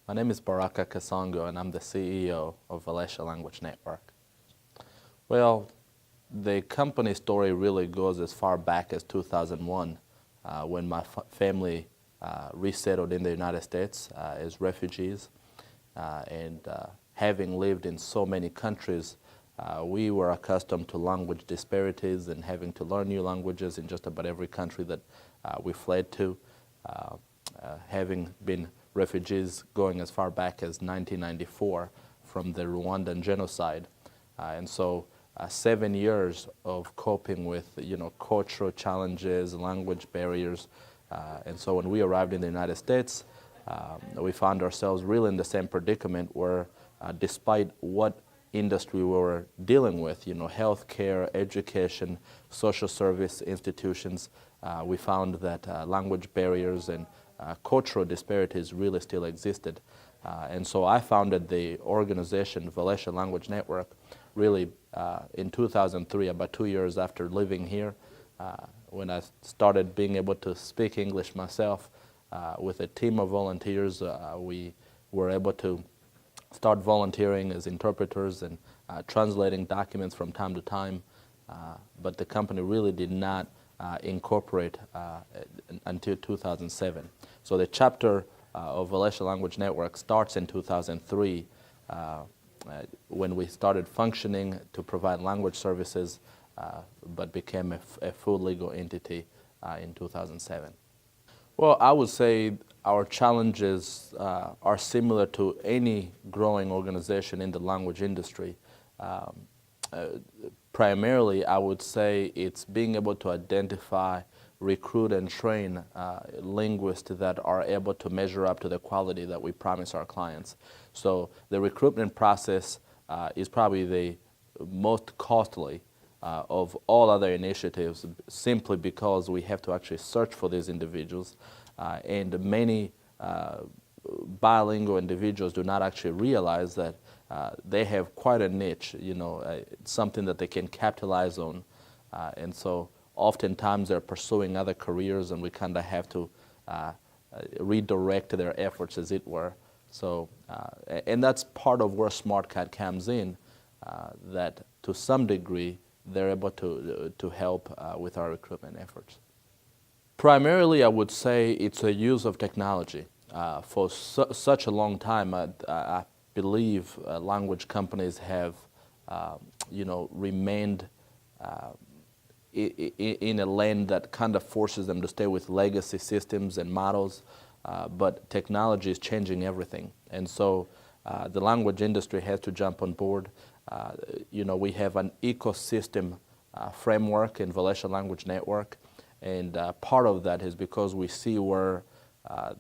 My name is Baraka Kasongo, and I'm the CEO of Volatia Language Network. Well, the company story really goes as far back as 2001, when my family resettled in the United States as refugees. Having lived in so many countries, we were accustomed to language disparities and having to learn new languages in just about every country that we fled to. Having been refugees going as far back as 1994 from the Rwandan genocide. 7 years of coping with, cultural challenges, language barriers. And so when we arrived in the United States, we found ourselves really in the same predicament where despite what industry we were dealing with, healthcare, education, social service institutions, we found that language barriers and cultural disparities really still existed. And so I founded the organization, Volatia Language Network, really in 2003, about 2 years after living here, when I started being able to speak English myself. With a team of volunteers, we were able to start volunteering as interpreters and translating documents from time to time. But the company really did not incorporate until 2007. So the chapter of Volatia Language Network starts in 2003 when we started functioning to provide language services, but became a full legal entity in 2007. Well, I would say our challenges are similar to any growing organization in the language industry. Primarily, I would say it's being able to identify, recruit, and train linguists that are able to measure up to the quality that we promise our clients. So the recruitment process is probably the most costly of all other initiatives, simply because we have to actually search for these individuals. And many bilingual individuals do not actually realize that they have quite a niche, something that they can capitalize on. And so oftentimes they're pursuing other careers, and we kind of have to redirect their efforts, as it were. So, and that's part of where Smartcat comes in, that to some degree they're able to help with our recruitment efforts. Primarily, I would say it's a use of technology. For such a long time, I believe language companies have, remained in a lane that kind of forces them to stay with legacy systems and models, but technology is changing everything. And so the language industry has to jump on board. We have an ecosystem framework in Volatia Language Network, and part of that is because we see where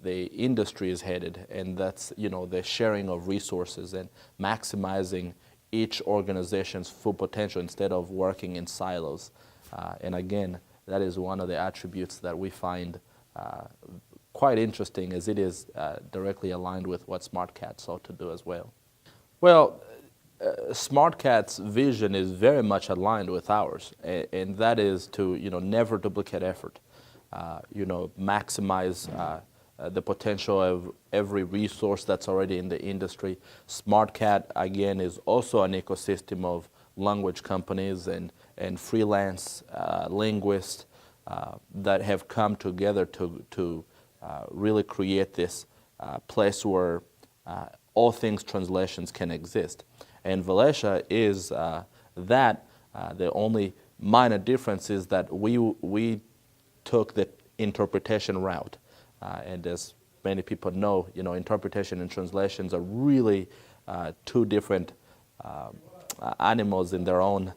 the industry is headed, and that's the sharing of resources and maximizing each organization's full potential instead of working in silos. And again, that is one of the attributes that we find quite interesting, as it is directly aligned with what Smartcat sought to do as well. Well, Smartcat's vision is very much aligned with ours, and that is to never duplicate effort. Maximize the potential of every resource that's already in the industry. Smartcat, again, is also an ecosystem of language companies and freelance linguists that have come together to really create this place where all things translations can exist. And Volatia is that. The only minor difference is that we took the interpretation route. And as many people know, interpretation and translations are really two different animals in their own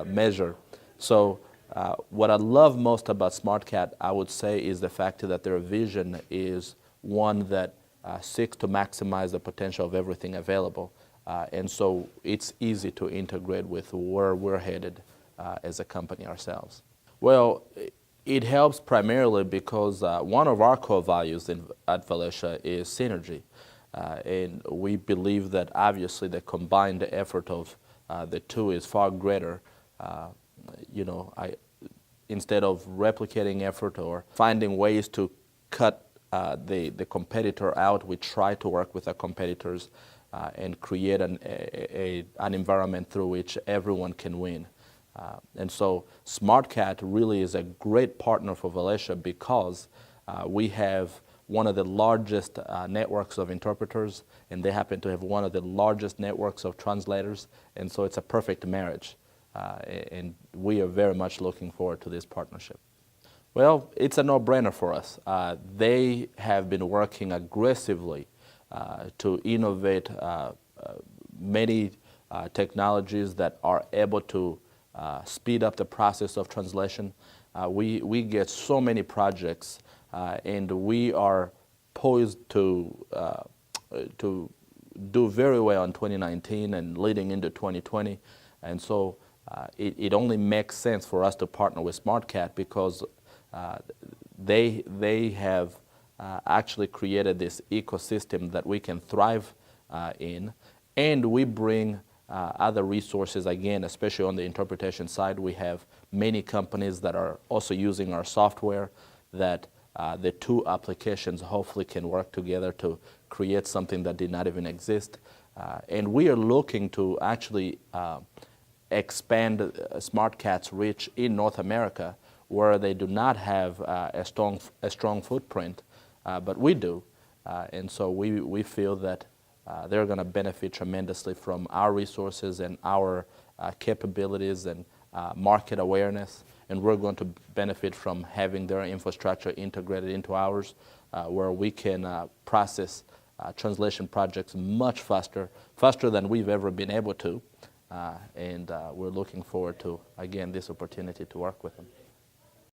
measure. So what I love most about Smartcat, I would say, is the fact that their vision is one that seeks to maximize the potential of everything available. And so it's easy to integrate with where we're headed as a company ourselves. Well, it helps primarily because one of our core values at Volatia is synergy. And we believe that obviously the combined effort of the two is far greater. Instead of replicating effort or finding ways to cut the competitor out. We try to work with our competitors and create an environment through which everyone can win. And so Smartcat really is a great partner for Volatia because we have one of the largest networks of interpreters, and they happen to have one of the largest networks of translators, and so it's a perfect marriage. And we are very much looking forward to this partnership. Well, it's a no-brainer for us. They have been working aggressively to innovate many technologies that are able to speed up the process of translation. We get so many projects, and we are poised to do very well in 2019 and leading into 2020. And so it only makes sense for us to partner with Smartcat because they have actually created this ecosystem that we can thrive in, and we bring other resources, again, especially on the interpretation side. We have many companies that are also using our software that the two applications hopefully can work together to create something that did not even exist. And we are looking to actually expand Smartcat's reach in North America, where they do not have a strong footprint, but we do. And so we feel that they're going to benefit tremendously from our resources and our capabilities and market awareness, and we're going to benefit from having their infrastructure integrated into ours, where we can process translation projects much faster than we've ever been able to, and we're looking forward to, again, this opportunity to work with them.